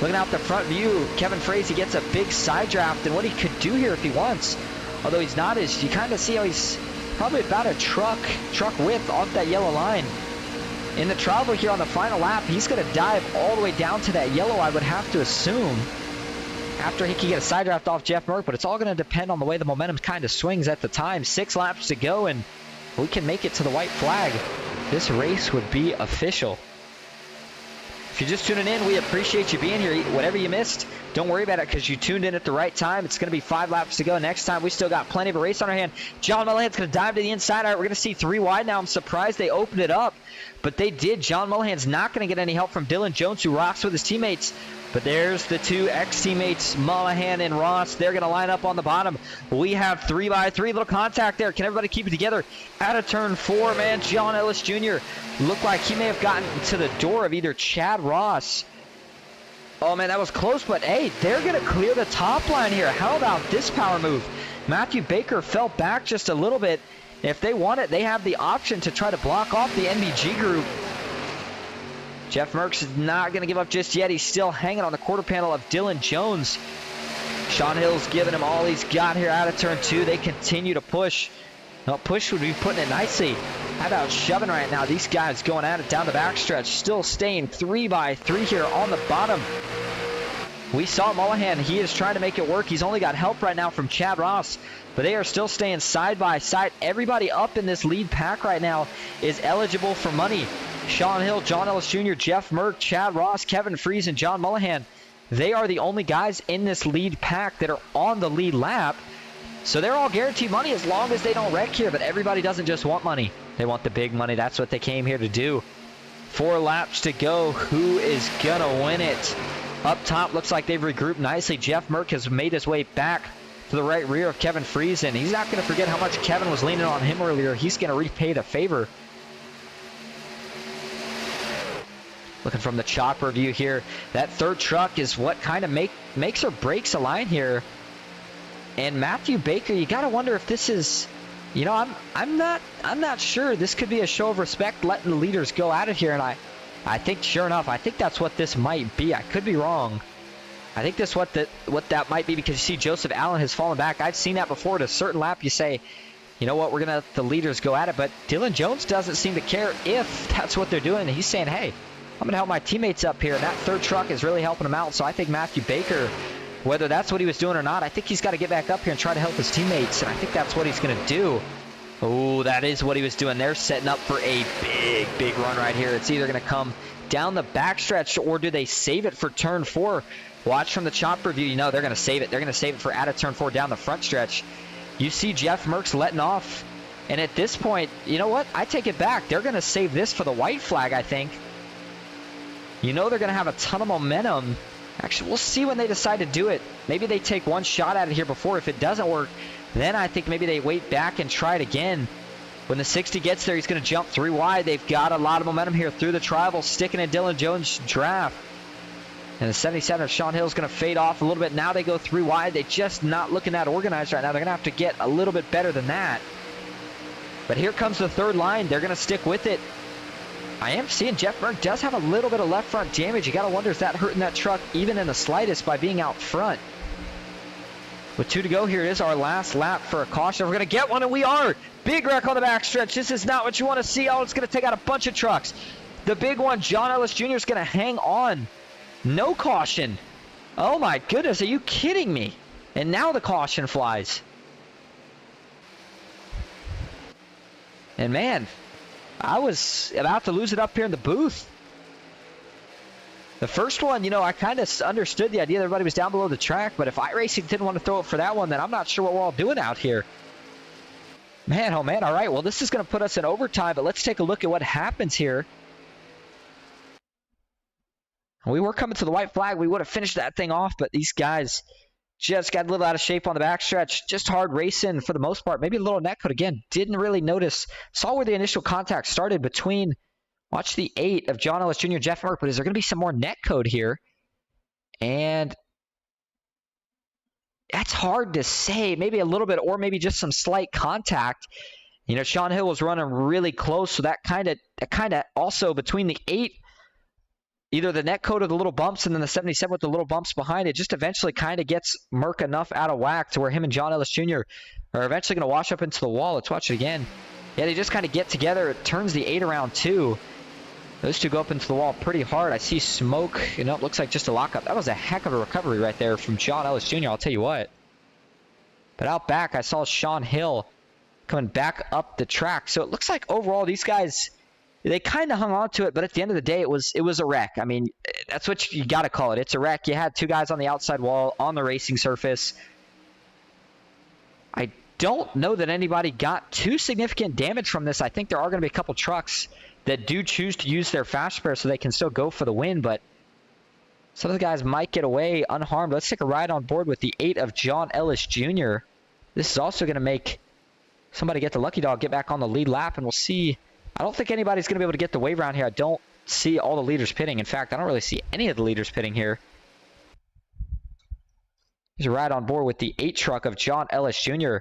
Looking out the front view, Kevin Frazee gets a big side draft. And what he could do here if he wants, although he's not, is you kind of see how he's probably about a truck width off that yellow line. In the trial here on the final lap, he's going to dive all the way down to that yellow, I would have to assume, after he can get a side draft off Jeff Merck, but it's all going to depend on the way the momentum kind of swings at the time. 6 laps to go, and we can make it to the white flag. This race would be official. If you're just tuning in, we appreciate you being here. Whatever you missed, don't worry about it because you tuned in at the right time. It's going to be 5 laps to go. Next time, we still got plenty of a race on our hand. John Mullihan's going to dive to the inside. All right, we're going to see 3 wide now. I'm surprised they opened it up, but they did. John Mullihan's not going to get any help from Dylan Jones, who rocks with his teammates. But there's the 2 ex-teammates, Mullihan and Ross. They're going to line up on the bottom. We have 3x3, little contact there. Can everybody keep it together? Out of turn 4, man, John Ellis Jr. looked like he may have gotten to the door of either Chad Ross. Oh, man, that was close, but, hey, they're going to clear the top line here. How about this power move? Matthew Baker fell back just a little bit. If they want it, they have the option to try to block off the NBG group. Jeff Merckx is not going to give up just yet. He's still hanging on the quarter panel of Dylan Jones. Sean Hill's giving him all he's got here out of turn 2. They continue to push. Well, push would be putting it nicely. How about shoving right now? These guys going at it down the backstretch. Still staying 3x3 here on the bottom. We saw Mullihan. He is trying to make it work. He's only got help right now from Chad Ross, but they are still staying side by side. Everybody up in this lead pack right now is eligible for money. Sean Hill, John Ellis Jr., Jeff Merck, Chad Ross, Kevin Freese, and John Mullihan. They are the only guys in this lead pack that are on the lead lap. So they're all guaranteed money as long as they don't wreck here. But everybody doesn't just want money. They want the big money. That's what they came here to do. 4 laps to go. Who is going to win it? Up top, looks like they've regrouped nicely. Jeff Merck has made his way back to the right rear of Kevin Freese. And he's not going to forget how much Kevin was leaning on him earlier. He's going to repay the favor. Looking from the chopper view here, that 3rd truck is what kind of makes or breaks a line here. And Matthew Baker, you got to wonder if this is, you know, I'm not sure. This could be a show of respect, letting the leaders go at it here. And I think, sure enough, I think that's what this might be. I could be wrong. I think that's what that might be, because you see Joseph Allen has fallen back. I've seen that before. At a certain lap, you say, you know what, we're going to let the leaders go at it. But Dylan Jones doesn't seem to care if that's what they're doing. He's saying, hey, I'm going to help my teammates up here, and that 3rd truck is really helping him out. So I think Matthew Baker, whether that's what he was doing or not, I think he's got to get back up here and try to help his teammates, and I think that's what he's going to do. Oh, that is what he was doing. They're setting up for a big run right here. It's either going to come down the backstretch, or do they save it for turn 4? Watch from the chopper view. You know they're going to save it. They're going to save it for out of turn 4 down the front stretch. You see Jeff Merckx letting off, and at this point, you know what? I take it back. They're going to save this for the white flag, I think. You know they're going to have a ton of momentum. Actually, we'll see when they decide to do it. Maybe they take one shot at it here before. If it doesn't work, then I think maybe they wait back and try it again. When the 60 gets there, he's going to jump 3 wide. They've got a lot of momentum here through the Tribal, sticking in Dylan Jones' draft. And the 77 of Sean Hill is going to fade off a little bit. Now they go 3 wide. They're just not looking that organized right now. They're going to have to get a little bit better than that. But here comes the third line. They're going to stick with it. I am seeing Jeff Berg does have a little bit of left front damage. You got to wonder, is that hurting that truck even in the slightest by being out front? With 2 to go, here it is, our last lap for a caution. We're going to get one, and we are. Big wreck on the backstretch. This is not what you want to see. Oh, it's going to take out a bunch of trucks. The big one, John Ellis Jr. is going to hang on. No caution. Oh, my goodness. Are you kidding me? And now the caution flies. And, man, I was about to lose it up here in the booth. The first one, you know, I kind of understood the idea that everybody was down below the track, but if iRacing didn't want to throw it for that one, then I'm not sure what we're all doing out here. Man, oh man, all right, well, this is going to put us in overtime, but let's take a look at what happens here. We were coming to the white flag. We would have finished that thing off, but these guys just got a little out of shape on the backstretch. Just hard racing for the most part. Maybe a little netcode again. Didn't really notice. Saw where the initial contact started between... Watch the 8 of John Ellis Jr. Jeff Merck, but is there going to be some more net code here? And that's hard to say. Maybe a little bit, or maybe just some slight contact. You know, Sean Hill was running really close, so that kind of also between the 8, either the net code or the little bumps, and then the 77 with the little bumps behind it, just eventually kind of gets Merck enough out of whack to where him and John Ellis Jr. are eventually going to wash up into the wall. Let's watch it again. Yeah, they just kind of get together. It turns the 8 around 2. Those two go up into the wall pretty hard. I see smoke. You know, it looks like just a lockup. That was a heck of a recovery right there from John Ellis Jr., I'll tell you what. But out back, I saw Sean Hill coming back up the track. So it looks like overall these guys, they kind of hung on to it, but at the end of the day, it was a wreck. I mean, that's what you got to call it. It's a wreck. You had 2 guys on the outside wall on the racing surface. I don't know that anybody got too significant damage from this. I think there are going to be a couple trucks that do choose to use their fast spare so they can still go for the win, but some of the guys might get away unharmed. Let's take a ride on board with the 8 of John Ellis Jr. This is also going to make somebody get the lucky dog, get back on the lead lap, and we'll see. I don't think anybody's going to be able to get the wave round here. I don't see all the leaders pitting. In fact, I don't really see any of the leaders pitting here. Here's a ride on board with the 8 truck of John Ellis Jr.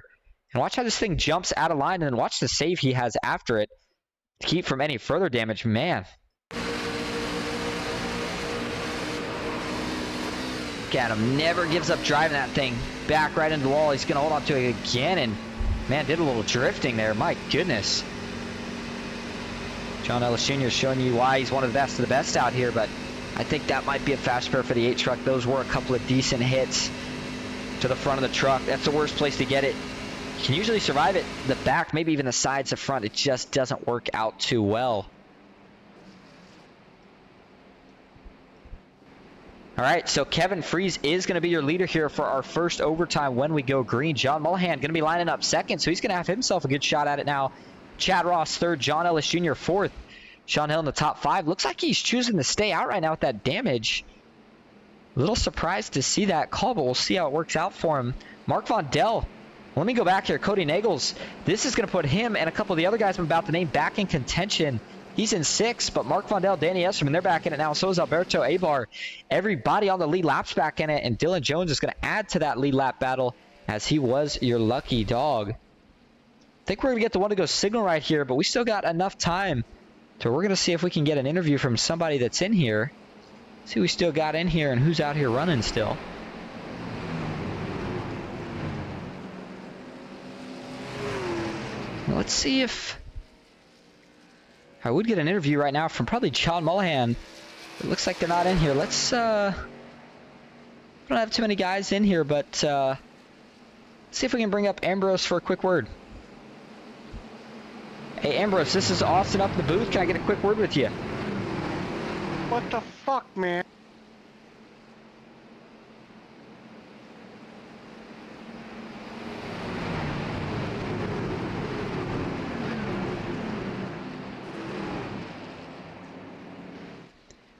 And watch how this thing jumps out of line, and then watch the save he has after it to keep from any further damage. Man. Look at him. Never gives up driving that thing back right into the wall. He's going to hold on to it again. And, man, did a little drifting there. My goodness. John Ellis Jr. is showing you why he's one of the best of the best out here. But I think that might be a fast spare for the 8 truck. Those were a couple of decent hits to the front of the truck. That's the worst place to get it. Can usually survive it. The back, maybe even the sides, the front, it just doesn't work out too well. All right, so Kevin Freeze is going to be your leader here for our first overtime when we go green. John Mullihan going to be lining up second, so he's going to have himself a good shot at it now. Chad Ross third, John Ellis Jr. fourth. Sean Hill in the top 5. Looks like he's choosing to stay out right now with that damage. A little surprised to see that call, but we'll see how it works out for him. Mark Von Dell. Let me go back here. Cody Nagels. This is going to put him and a couple of the other guys I'm about to name back in contention. He's in 6th, but Mark Von Dell, Danny Esserman, they're back in it now. So is Alberto Abar. Everybody on the lead lap's back in it, and Dylan Jones is going to add to that lead lap battle as he was your lucky dog. I think we're going to get the one to go signal right here, but we still got enough time. So we're going to see if we can get an interview from somebody that's in here. See who we still got in here and who's out here running still. Let's see if I would get an interview right now from probably John Mullihan. It looks like they're not in here. Let's we don't have too many guys in here, but let's see if we can bring up Ambrose for a quick word. Hey Ambrose, this is Austin up in the booth. Can I get a quick word with you? What the fuck, man?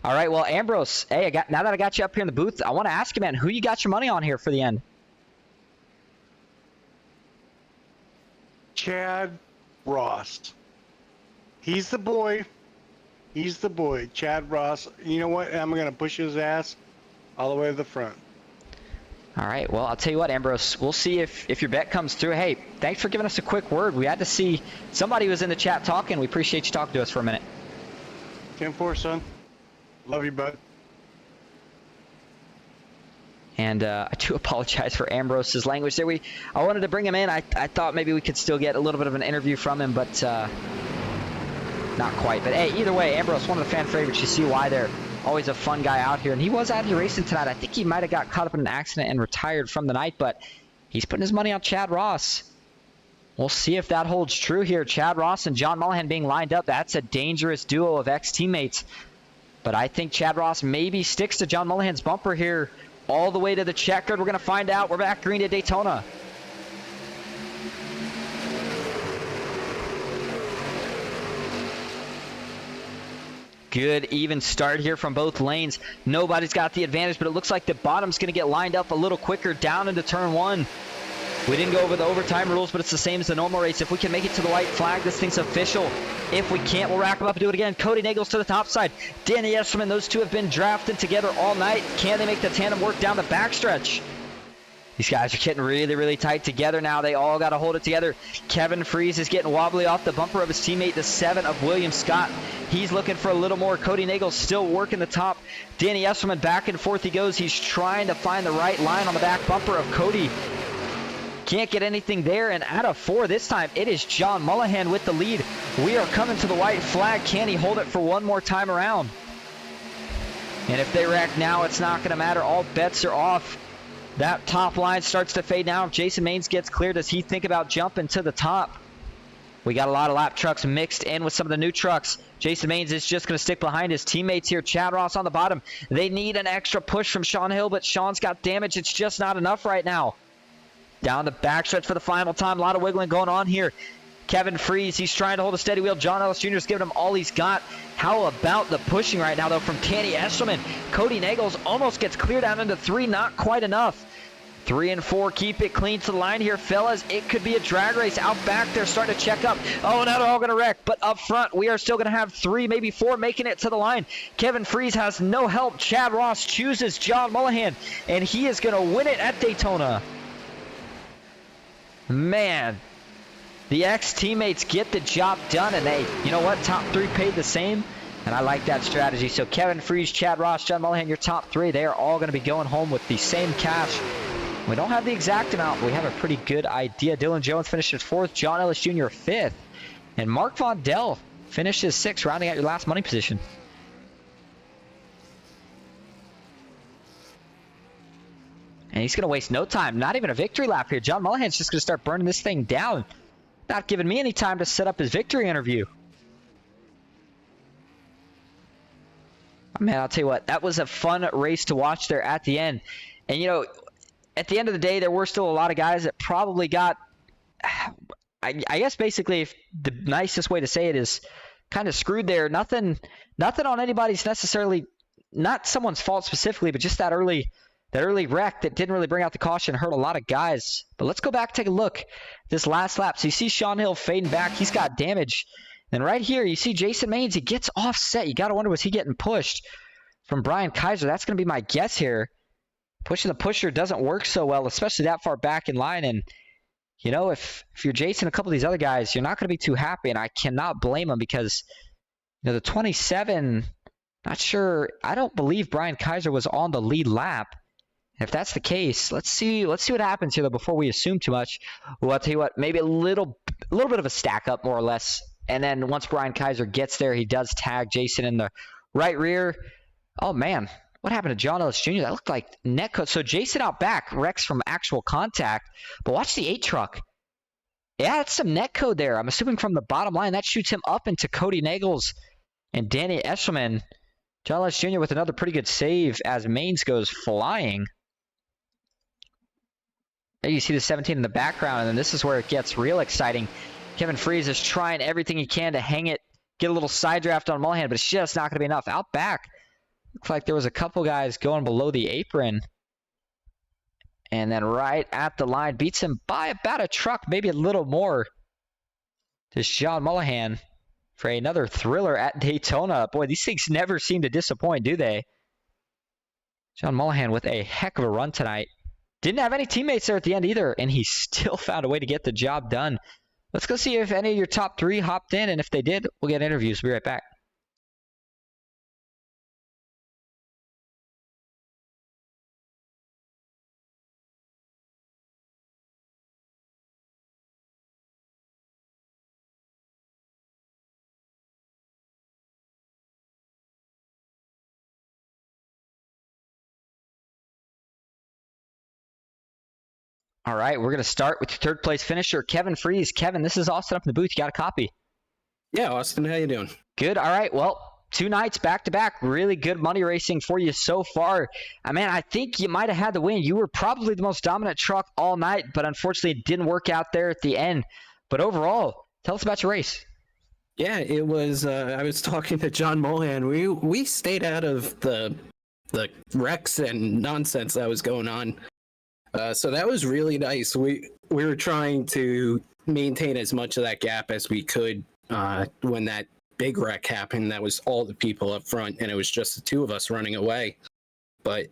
All right, well, Ambrose, hey, now that I got you up here in the booth, I want to ask you, man, who you got your money on here for the end? Chad Ross. He's the boy. He's the boy. Chad Ross. You know what? I'm going to push his ass all the way to the front. All right, well, I'll tell you what, Ambrose, we'll see if your bet comes through. Hey, thanks for giving us a quick word. We had to see somebody was in the chat talking. We appreciate you talking to us for a minute. 10-4, son. Love you, bud. And I do apologize for Ambrose's language there. I wanted to bring him in. I thought maybe we could still get a little bit of an interview from him, but not quite. But hey, either way, Ambrose, one of the fan favorites. You see why they're always a fun guy out here. And he was out here racing tonight. I think he might have got caught up in an accident and retired from the night, but he's putting his money on Chad Ross. We'll see if that holds true here. Chad Ross and John Mullihan being lined up. That's a dangerous duo of ex-teammates. But I think Chad Ross maybe sticks to John Mullihan's bumper here all the way to the checkered. We're going to find out. We're back green at Daytona. Good even start here from both lanes. Nobody's got the advantage, but it looks like the bottom's going to get lined up a little quicker down into turn one. We didn't go over the overtime rules, but it's the same as the normal race. If we can make it to the white flag, this thing's official. If we can't, we'll rack them up and do it again. Cody Nagels to the top side. Danny Esserman, those two have been drafted together all night. Can they make the tandem work down the backstretch? These guys are getting really, really tight together now. They all got to hold it together. Kevin Freese is getting wobbly off the bumper of his teammate, the 7 of William Scott. He's looking for a little more. Cody Nagels still working the top. Danny Esserman back and forth he goes. He's trying to find the right line on the back bumper of Cody. Can't get anything there, and out of 4 this time, it is John Mullihan with the lead. We are coming to the white flag. Can he hold it for one more time around? And if they wreck now, it's not going to matter. All bets are off. That top line starts to fade now. If Jason Maines gets clear, does he think about jumping to the top? We got a lot of lap trucks mixed in with some of the new trucks. Jason Maines is just going to stick behind his teammates here. Chad Ross on the bottom. They need an extra push from Sean Hill, but Sean's got damage. It's just not enough right now. Down the backstretch for the final time. A lot of wiggling going on here. Kevin Freese, he's trying to hold a steady wheel. John Ellis Jr. is giving him all he's got. How about the pushing right now, though, from Danny Esserman? Cody Nagels almost gets clear down into 3. Not quite enough. 3 and 4, keep it clean to the line here, fellas. It could be a drag race. Out back, they're starting to check up. Oh, now they're all going to wreck. But up front, we are still going to have 3, maybe 4 making it to the line. Kevin Freese has no help. Chad Ross chooses John Mullihan, and he is going to win it at Daytona. Man, the ex-teammates get the job done, and they, you know what, top 3 paid the same, and I like that strategy. So Kevin Freese, Chad Ross, John Mullihan, your top 3, they are all going to be going home with the same cash. We don't have the exact amount, but we have a pretty good idea. Dylan Jones finishes 4th, John Ellis Jr. 5th, and Mark Von Dell finishes 6th, rounding out your last money position. And he's going to waste no time. Not even a victory lap here. John Mullihan's just going to start burning this thing down. Not giving me any time to set up his victory interview. Man, I'll tell you what. That was a fun race to watch there at the end. And, you know, at the end of the day, there were still a lot of guys that probably got... I guess basically, if the nicest way to say it is kind of screwed there. Nothing on anybody's necessarily... Not someone's fault specifically, but just that early wreck that didn't really bring out the caution hurt a lot of guys. But let's go back and take a look. This last lap. So you see Sean Hill fading back. He's got damage. And right here, you see Jason Maines. He gets offset. You got to wonder, was he getting pushed from Brian Kaiser? That's going to be my guess here. Pushing the pusher doesn't work so well, especially that far back in line. And, you know, if you're Jason, a couple of these other guys, you're not going to be too happy. And I cannot blame them because, you know, the 27, not sure. I don't believe Brian Kaiser was on the lead lap. If that's the case, let's see what happens here, though, before we assume too much. Well, I'll tell you what, maybe a little bit of a stack up, more or less. And then once Brian Kaiser gets there, he does tag Jason in the right rear. Oh, man. What happened to John Ellis Jr.? That looked like netcode. So Jason out back wrecks from actual contact. But watch the 8 truck. Yeah, it's some netcode there. I'm assuming from the bottom line. That shoots him up into Cody Nagels and Danny Esserman. John Ellis Jr. with another pretty good save as Maines goes flying. There you see the 17 in the background, and then this is where it gets real exciting. Kevin Freese is trying everything he can to hang it, get a little side draft on Mullihan, but it's just not going to be enough. Out back, looks like there was a couple guys going below the apron. And then right at the line, beats him by about a truck, maybe a little more. is John Mullihan for another thriller at Daytona. Boy, these things never seem to disappoint, do they? John Mullihan with a heck of a run tonight. Didn't have any teammates there at the end either, and he still found a way to get the job done. Let's go see if any of your top 3 hopped in, and if they did, we'll get interviews. We'll be right back. All right, we're going to start with your third place finisher, Kevin Freeze. Kevin, this is Austin up in the booth. You got a copy? Yeah, Austin, how you doing? Good. All right. Well, 2 nights back-to-back. Really good money racing for you so far. Man, I think you might have had the win. You were probably the most dominant truck all night, but unfortunately it didn't work out there at the end. But overall, tell us about your race. Yeah, it was. I was talking to John Mullihan. We stayed out of the wrecks and nonsense that was going on. So that was really nice. We were trying to maintain as much of that gap as we could when that big wreck happened. That was all the people up front, and it was just the 2 of us running away. But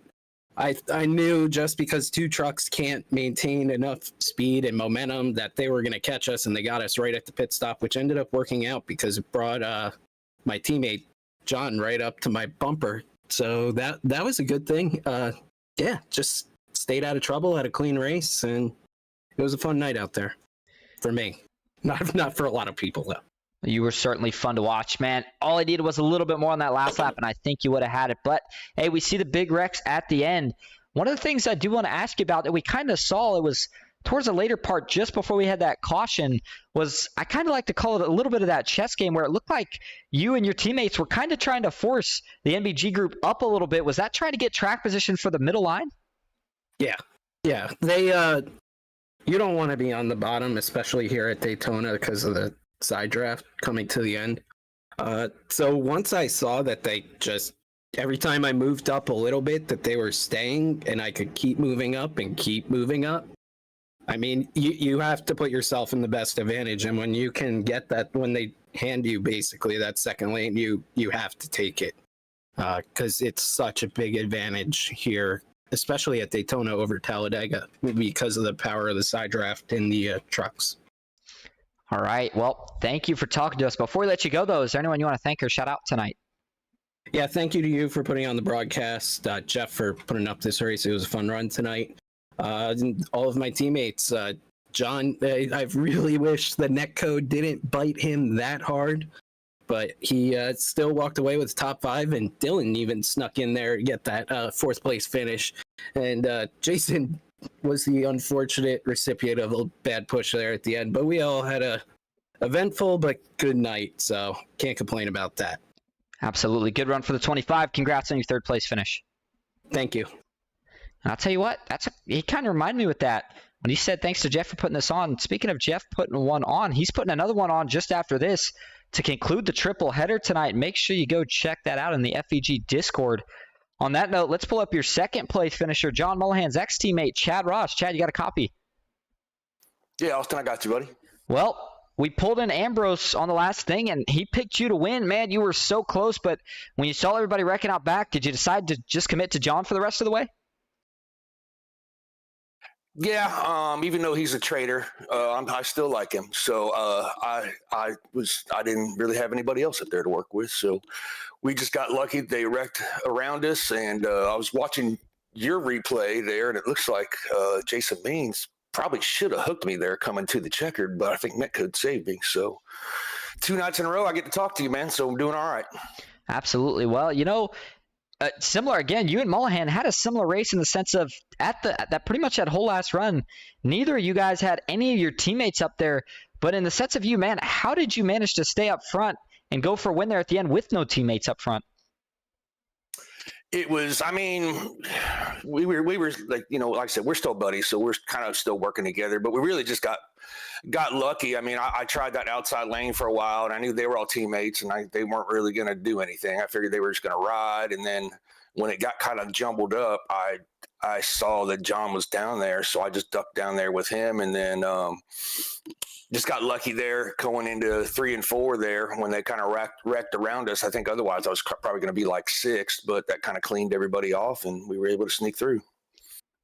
I knew just because 2 trucks can't maintain enough speed and momentum that they were going to catch us, and they got us right at the pit stop, which ended up working out because it brought my teammate John right up to my bumper. So that was a good thing. Yeah, just stayed out of trouble, had a clean race, and it was a fun night out there for me. Not for a lot of people, though. You were certainly fun to watch, man. All I needed was a little bit more on that last lap, and I think you would have had it. But, hey, we see the big wrecks at the end. One of the things I do want to ask you about that we kind of saw, it was towards the later part, just before we had that caution, was I kind of like to call it a little bit of that chess game where it looked like you and your teammates were kind of trying to force the NBG group up a little bit. Was that trying to get track position for the middle line? Yeah. They you don't want to be on the bottom, especially here at Daytona because of the side draft coming to the end. So once I saw that they just every time I moved up a little bit that they were staying and I could keep moving up and keep moving up. I mean, you have to put yourself in the best advantage, and when you can get that, when they hand you basically that second lane, you have to take it because it's such a big advantage here, especially at Daytona over Talladega, because of the power of the side draft in the trucks. All right. Well, thank you for talking to us. Before we let you go, though, is there anyone you want to thank or shout out tonight? Yeah, thank you to you for putting on the broadcast, Jeff for putting up this race. It was a fun run tonight. All of my teammates, John, I really wish the netcode didn't bite him that hard, but he still walked away with top 5, and Dylan even snuck in there to get that 4th place finish. And Jason was the unfortunate recipient of a bad push there at the end, but we all had a eventful but good night, so can't complain about that. Absolutely. Good run for the 25. Congrats on your 3rd place finish. Thank you. And I'll tell you what, he kind of reminded me with that when he said thanks to Jeff for putting this on. Speaking of Jeff putting one on, he's putting another one on just after this to conclude the triple header tonight. Make sure you go check that out in the FEG Discord. On that note, let's pull up your 2nd place finisher, John Mullihan's ex-teammate, Chad Ross. Chad, you got a copy? Yeah, Austin, I got you, buddy. Well, we pulled in Ambrose on the last thing, and he picked you to win. Man, you were so close, but when you saw everybody wrecking out back, did you decide to just commit to John for the rest of the way? Yeah, even though he's a traitor, I still like him. So I didn't really have anybody else up there to work with. So we just got lucky. They wrecked around us, and I was watching your replay there, and it looks like Jason Means probably should have hooked me there coming to the checkered, but I think Netcode saved me. So 2 nights in a row, I get to talk to you, man. So I'm doing all right. Absolutely. Well, you know, similar again, you and Mullihan had a similar race in the sense of that pretty much that whole last run, neither of you guys had any of your teammates up there, but in the sense of you, man, how did you manage to stay up front and go for a win there at the end with no teammates up front? It was, I mean, we were like, you know, like I said, we're still buddies, so we're kind of still working together, but we really just got lucky. I mean, I tried that outside lane for a while, and I knew they were all teammates, and they weren't really going to do anything. I figured they were just going to ride, and then when it got kind of jumbled up, I I saw that John was down there, so I just ducked down there with him, and then just got lucky there going into 3 and 4 there when they kind of wrecked around us. I think otherwise I was probably going to be like 6th, but that kind of cleaned everybody off, and we were able to sneak through.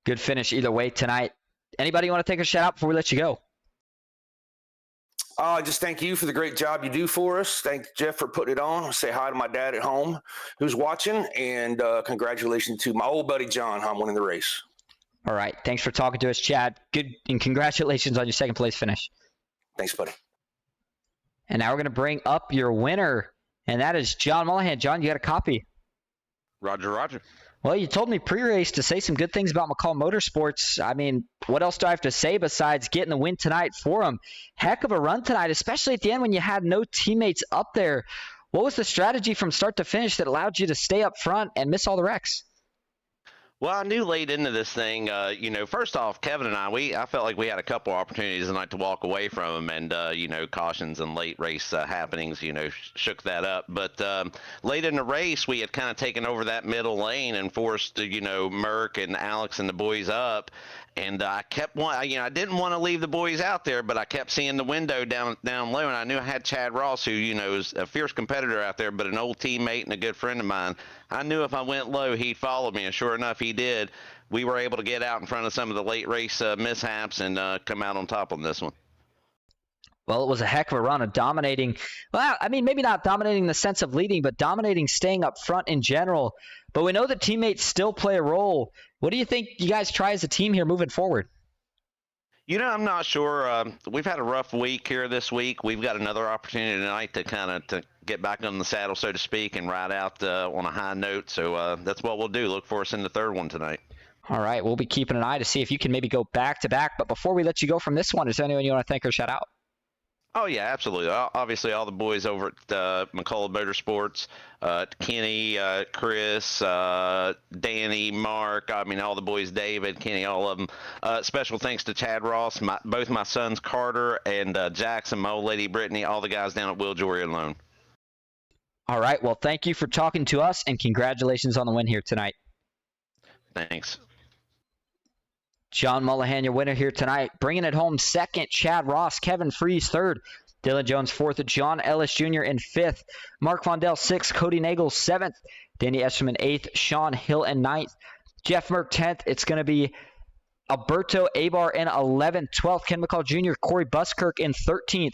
Good finish either way tonight. Anybody want to take a shout out before we let you go? Just thank you for the great job you do for us. Thank Jeff for putting it on. Say hi to my dad at home who's watching, and congratulations to my old buddy John on winning the race. All right. Thanks for talking to us, Chad. Good, and congratulations on your 2nd place finish. Thanks, buddy. And now we're going to bring up your winner, and that is John Mullahan. John, you got a copy? Roger. Well, you told me pre-race to say some good things about McCall Motorsports. I mean, what else do I have to say besides getting the win tonight for them? Heck of a run tonight, especially at the end when you had no teammates up there. What was the strategy from start to finish that allowed you to stay up front and miss all the wrecks? Well, I knew late into this thing, first off, Kevin and I felt like we had a couple opportunities tonight to walk away from them, and, cautions and late race happenings, shook that up. But late in the race, we had kind of taken over that middle lane and forced, Merck and Alex and the boys up. And I kept I didn't want to leave the boys out there, but I kept seeing the window down low, and I knew I had Chad Ross, who, is a fierce competitor out there, but an old teammate and a good friend of mine. I knew if I went low, he'd follow me, and sure enough, he did. We were able to get out in front of some of the late race mishaps and come out on top on this one. Well, it was a heck of a run of dominating. Well, I mean, maybe not dominating in the sense of leading, but dominating staying up front in general. But we know that teammates still play a role. What do you think you guys try as a team here moving forward? I'm not sure. We've had a rough week here this week. We've got another opportunity tonight to to get back on the saddle, so to speak, and ride out on a high note. So that's what we'll do. Look for us in the 3rd one tonight. All right. We'll be keeping an eye to see if you can maybe go back-to-back. But before we let you go from this one, is there anyone you want to thank or shout out? Oh, yeah, absolutely. Obviously, all the boys over at McCullough Motorsports, Kenny, Chris, Danny, Mark, all the boys, David, Kenny, all of them. Special thanks to Chad Ross, both my sons, Carter and Jackson, my old lady, Brittany, all the guys down at Will Jory and Loan. All right. Well, thank you for talking to us, and congratulations on the win here tonight. Thanks. John Mullahan, your winner here tonight. Bringing it home 2nd, Chad Ross. Kevin Freeze 3rd. Dylan Jones 4th. John Ellis Jr. in 5th. Mark Vondell 6th. Cody Nagel 7th. Danny Esterman 8th. Sean Hill in 9th. Jeff Merck 10th. It's going to be Alberto Abar in 11th. 12th, Ken McCall Jr. Corey Buskirk in 13th.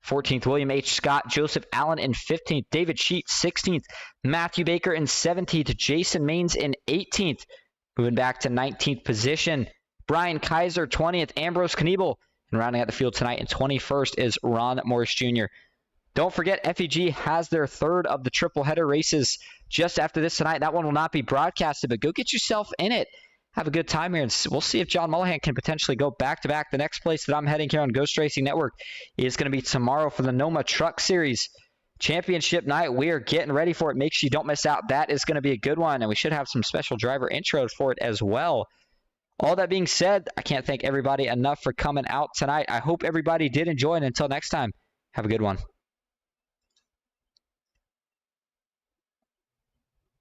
14th, William H. Scott. Joseph Allen in 15th. David Sheet 16th. Matthew Baker in 17th. Jason Maines in 18th. Moving back to 19th position, Brian Kaiser, 20th, Ambrose Kniebel. And rounding out the field tonight in 21st is Ron Morris Jr. Don't forget, FEG has their 3rd of the triple header races just after this tonight. That one will not be broadcasted, but go get yourself in it. Have a good time here, and we'll see if John Mullahan can potentially go back-to-back. The next place that I'm heading here on Ghost Racing Network is going to be tomorrow for the NOMA Truck Series Championship night. We are getting ready for it. Make sure you don't miss out. That is going to be a good one, and we should have some special driver intros for it as well. All that being said, I can't thank everybody enough for coming out tonight. I hope everybody did enjoy, and until next time, have a good one.